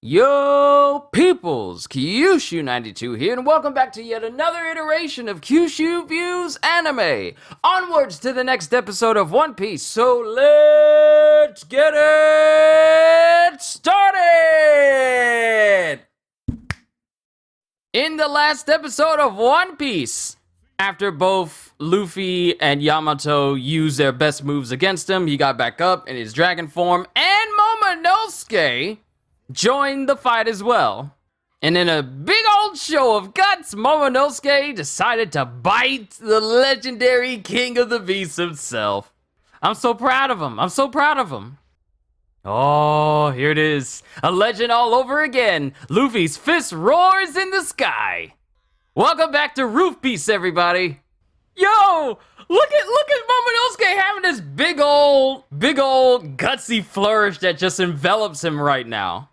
Yo, peoples! Qushu92 here, and welcome back to yet another iteration of Qushu Views Anime! Onwards to the next episode of One Piece, so let's get it started! In the last episode of One Piece, after both Luffy and Yamato used their best moves against him, he got back up in his dragon form, and Momonosuke joined the fight as well. And in a big old show of guts, Momonosuke decided to bite the legendary King of the Beasts himself. I'm so proud of him. I'm so proud of him. Oh, here it is. A legend all over again. Luffy's fist roars in the sky. Welcome back to Roof Piece, everybody. Yo, look at Momonosuke having this big old gutsy flourish that just envelops him right now.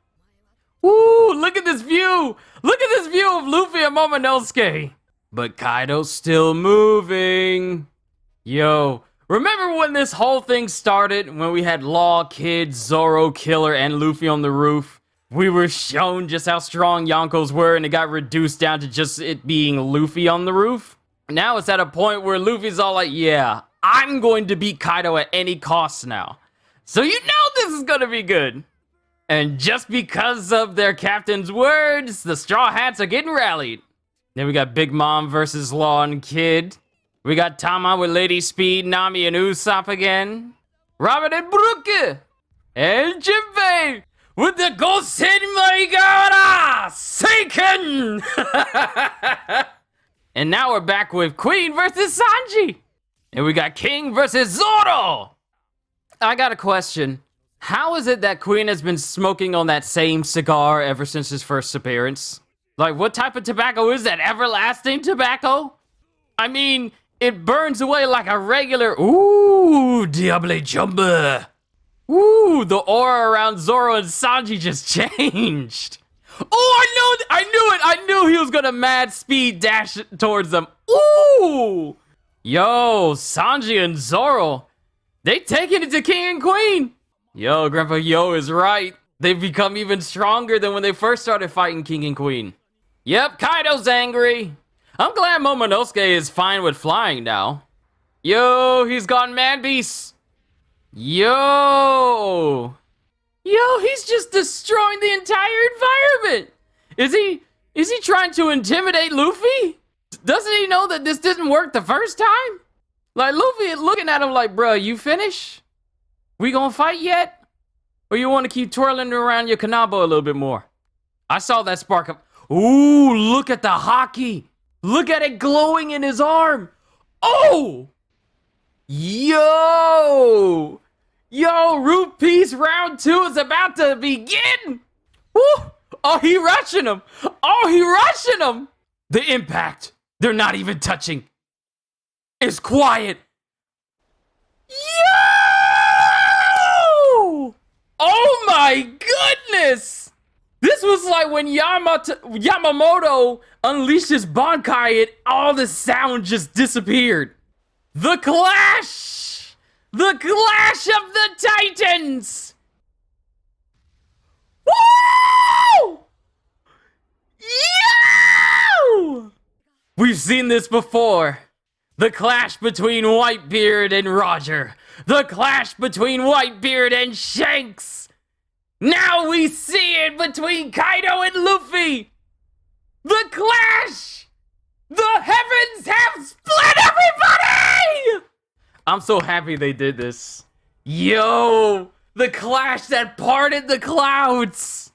Woo, look at this view! Look at this view of Luffy and Momonosuke! But Kaido's still moving. Yo, remember when this whole thing started? When we had Law, Kid, Zoro, Killer, and Luffy on the roof? We were shown just how strong Yonkos were, and it got reduced down to just it being Luffy on the roof. Now it's at a point where Luffy's all like, yeah, I'm going to beat Kaido at any cost now. So you know this is gonna be good. And just because of their captain's words, the Straw Hats are getting rallied. Then we got Big Mom versus Law and Kid. We got Tama with Lady Speed, Nami, and Usopp again. Robin and Brooke. And Jinbei with the Gosen Maigara Seiken. And now we're back with Queen versus Sanji. And we got King versus Zoro. I got a question. How is it that Queen has been smoking on that same cigar ever since his first appearance? Like, what type of tobacco is that? Everlasting tobacco? I mean, it burns away like a regular... Ooh, Diable Jumba. Ooh, the aura around Zoro and Sanji just changed. Oh, I knew he was gonna mad speed dash towards them. Ooh! Yo, Sanji and Zoro, they taking it to King and Queen. Yo, Grandpa Yo is right. They've become even stronger than when they first started fighting King and Queen. Yep, Kaido's angry. I'm glad Momonosuke is fine with flying now. Yo, he's gone man beast. Yo, he's just destroying the entire environment. Is he trying to intimidate Luffy? Doesn't he know that this didn't work the first time? Like, Luffy looking at him like, bruh, you finished? We gonna fight yet? Or you want to keep twirling around your kanabo a little bit more? I saw that spark of... Ooh, look at the hockey. Look at it glowing in his arm. Oh! Yo, Root Piece round 2 is about to begin. Woo! Oh, he rushing him. The impact. They're not even touching. It's quiet. Yo! Oh my goodness! This was like when Yamamoto unleashed his Bankai and all the sound just disappeared. The clash! The clash of the Titans! Woo! Yo! We've seen this before. The clash between Whitebeard and Roger. The clash between Whitebeard and Shanks. Now we see it between Kaido and Luffy. The clash. The heavens have split, everybody! I'm so happy they did this. Yo, the clash that parted the clouds.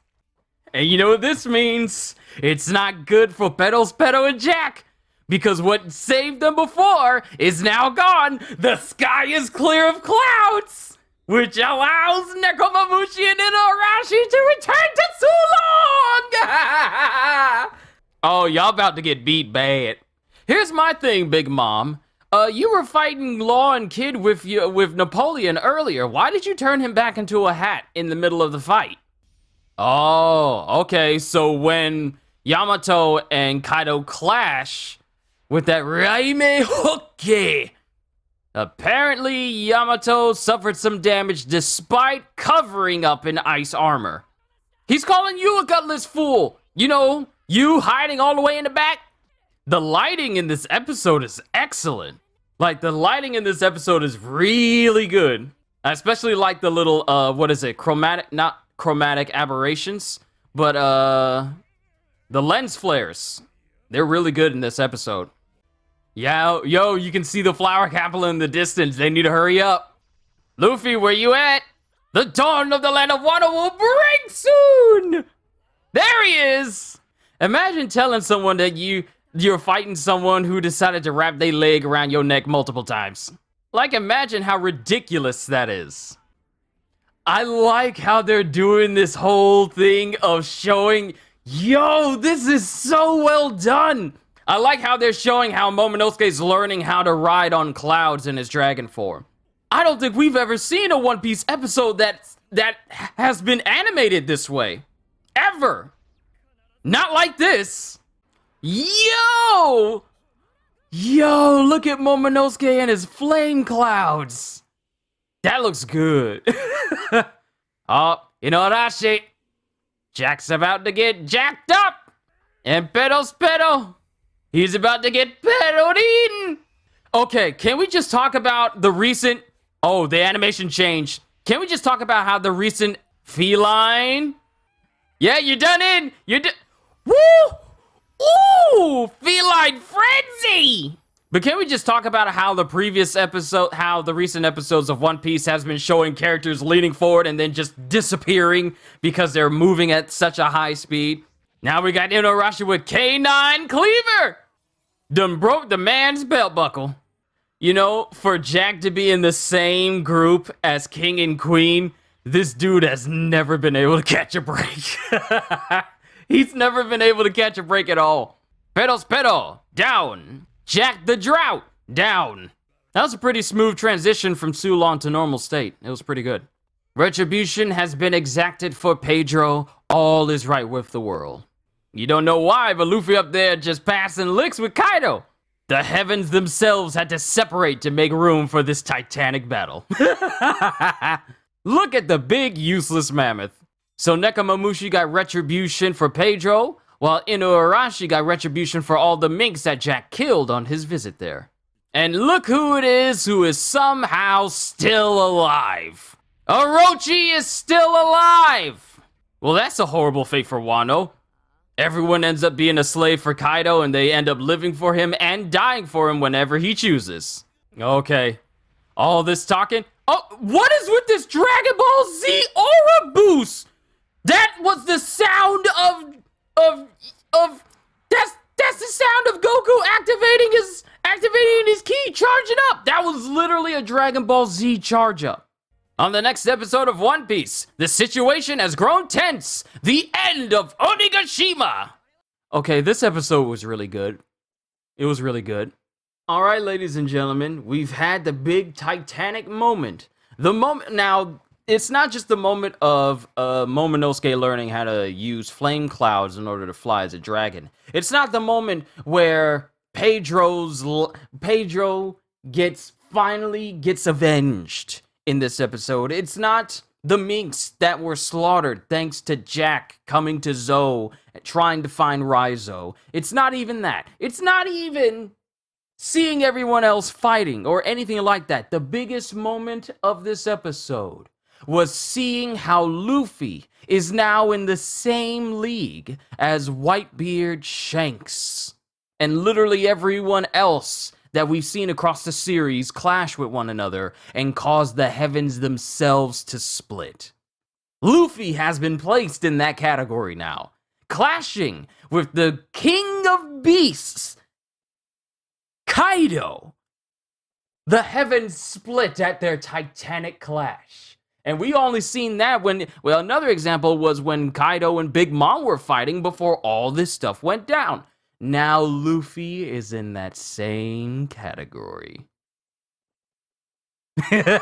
And you know what this means? It's not good for Pedals, Pedo, and Jack. Because what saved them before is now gone. The sky is clear of clouds, which allows Nekomamushi and Inuarashi to return to Sulong. Oh, y'all about to get beat bad. Here's my thing, Big Mom. You were fighting Law and Kid with Napoleon earlier. Why did you turn him back into a hat in the middle of the fight? Oh, okay. So when Yamato and Kaido clash with that Raime Hokke, apparently Yamato suffered some damage despite covering up in ice armor. He's calling you a gutless fool. You know, you hiding all the way in the back. The lighting in this episode is excellent. Like, the lighting in this episode is really good. I especially like the little, what is it? Not chromatic aberrations, but, the lens flares. They're really good in this episode. Yeah, yo, you can see the flower capital in the distance. They need to hurry up. Luffy, where you at? The dawn of the land of Wano will break soon! There he is! Imagine telling someone that you're fighting someone who decided to wrap their leg around your neck multiple times. Like, imagine how ridiculous that is. I like how they're doing this whole thing of showing, yo, this is so well done. I like how they're showing how Momonosuke's learning how to ride on clouds in his dragon form. I don't think we've ever seen a One Piece episode that has been animated this way. Ever. Not like this. Yo! Yo, look at Momonosuke and his flame clouds. That looks good. Oh, Inuarashi. Jack's about to get jacked up. And Pedo's pedo. He's about to get pedoed eaten. Okay, can we just talk about the recent... Oh, the animation changed. Can we just talk about how the recent feline... Yeah, you're done in. You're done... Woo! Ooh! Feline frenzy! But can we just talk about how the recent episodes of One Piece has been showing characters leaning forward and then just disappearing because they're moving at such a high speed? Now we got Inuarashi with K9 Cleaver! Done broke the man's belt buckle. You know, for Jack to be in the same group as King and Queen, this dude has never been able to catch a break. He's never been able to catch a break at all. Pedo's pedo, down. Jack the Drought, down. That was a pretty smooth transition from Sulon to normal state. It was pretty good. Retribution has been exacted for Pedro. All is right with the world. You don't know why, but Luffy up there just passing licks with Kaido. The heavens themselves had to separate to make room for this titanic battle. Look at the big useless mammoth. So Nekomamushi got retribution for Pedro, while Inuarashi got retribution for all the minks that Jack killed on his visit there. And look who it is who is somehow still alive. Orochi is still alive! Well, that's a horrible fate for Wano. Everyone ends up being a slave for Kaido, and they end up living for him and dying for him whenever he chooses. Okay. All this talking. Oh, what is with this Dragon Ball Z aura boost? That was the sound of that's the sound of Goku activating his ki, charging up. That was literally a Dragon Ball Z charge up. On the next episode of One Piece, the situation has grown tense. The end of Onigashima. Okay, this episode was really good. It was really good. All right, ladies and gentlemen, we've had the big Titanic moment. The moment now, it's not just the moment of Momonosuke learning how to use flame clouds in order to fly as a dragon. It's not the moment where Pedro finally gets avenged in this episode. It's not the minks that were slaughtered thanks to Jack coming to Zou trying to find Raizo. It's not even that. It's not even seeing everyone else fighting or anything like that. The biggest moment of this episode was seeing how Luffy is now in the same league as Whitebeard, Shanks, and literally everyone else that we've seen across the series clash with one another and cause the heavens themselves to split. Luffy has been placed in that category now, clashing with the King of Beasts, Kaido. The heavens split at their titanic clash. And we only seen that when, well, another example was when Kaido and Big Mom were fighting before all this stuff went down. Now Luffy is in that same category. It's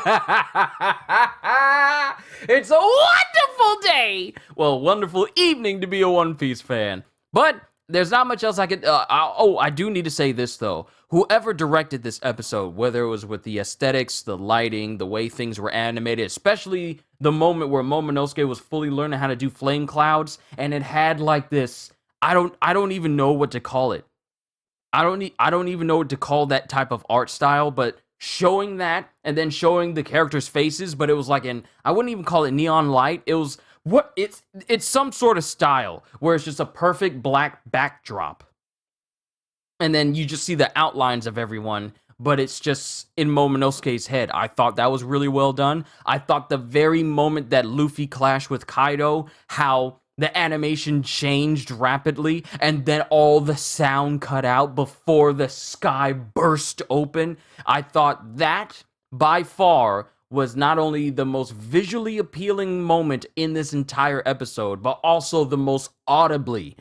a wonderful day! Well, wonderful evening to be a One Piece fan. But there's not much else I could... I do need to say this, though. Whoever directed this episode, whether it was with the aesthetics, the lighting, the way things were animated, especially the moment where Momonosuke was fully learning how to do flame clouds, and it had like this, I don't even know what to call it. I don't even know what to call that type of art style, but showing that and then showing the characters' faces, but it was like I wouldn't even call it neon light. It was it's some sort of style where it's just a perfect black backdrop. And then you just see the outlines of everyone, but it's just in Momonosuke's head. I thought that was really well done. I thought the very moment that Luffy clashed with Kaido, how the animation changed rapidly, and then all the sound cut out before the sky burst open. I thought that, by far, was not only the most visually appealing moment in this entire episode, but also the most audibly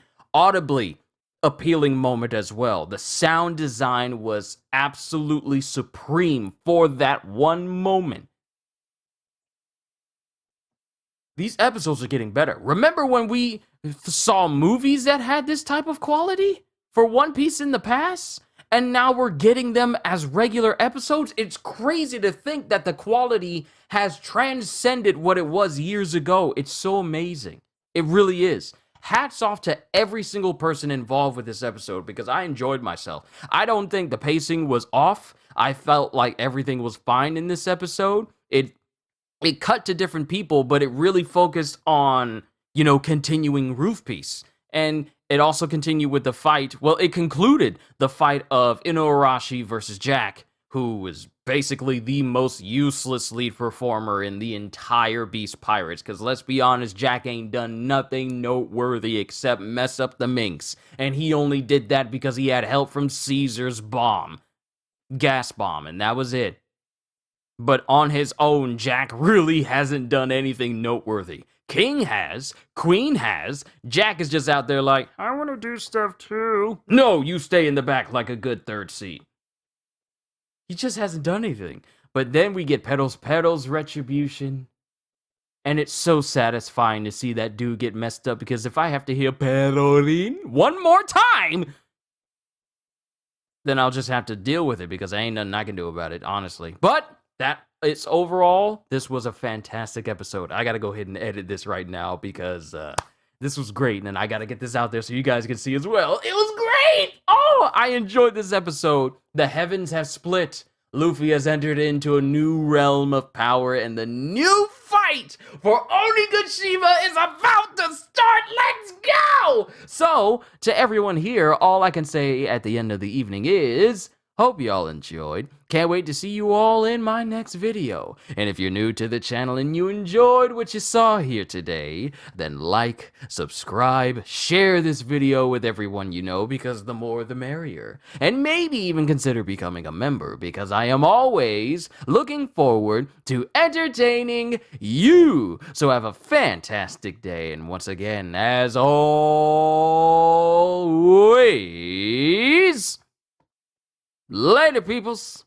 appealing moment as well. The sound design was absolutely supreme for that one moment. These episodes are getting better. Remember when we saw movies that had this type of quality for One Piece in the past? And now we're getting them as regular episodes? It's crazy to think that the quality has transcended what it was years ago. It's so amazing. It really is. Hats off to every single person involved with this episode because I enjoyed myself. I don't think the pacing was off. I felt like everything was fine in this episode. It cut to different people, but it really focused on, continuing Roof Piece. And it also continued with the fight. Well, it concluded the fight of Inuarashi versus Jack, who was basically the most useless lead performer in the entire Beast Pirates. Because let's be honest, Jack ain't done nothing noteworthy except mess up the Minx. And he only did that because he had help from Caesar's gas bomb, and that was it. But on his own, Jack really hasn't done anything noteworthy. King has, Queen has, Jack is just out there like, I want to do stuff too. No, you stay in the back like a good third seat. He just hasn't done anything. But then we get Pedal's retribution. And it's so satisfying to see that dude get messed up, because if I have to hear Pedalin one more time, then I'll just have to deal with it because there ain't nothing I can do about it, honestly. But overall, this was a fantastic episode. I gotta go ahead and edit this right now because this was great, and I gotta get this out there so you guys can see as well. It was great! Oh, I enjoyed this episode. The heavens have split. Luffy has entered into a new realm of power, and the new fight for Onigashima is about to start. Let's go! So, to everyone here, all I can say at the end of the evening is, hope y'all enjoyed. Can't wait to see you all in my next video. And if you're new to the channel and you enjoyed what you saw here today, then like, subscribe, share this video with everyone you know, because the more the merrier. And maybe even consider becoming a member, because I am always looking forward to entertaining you. So have a fantastic day, and once again, as always, later, peoples.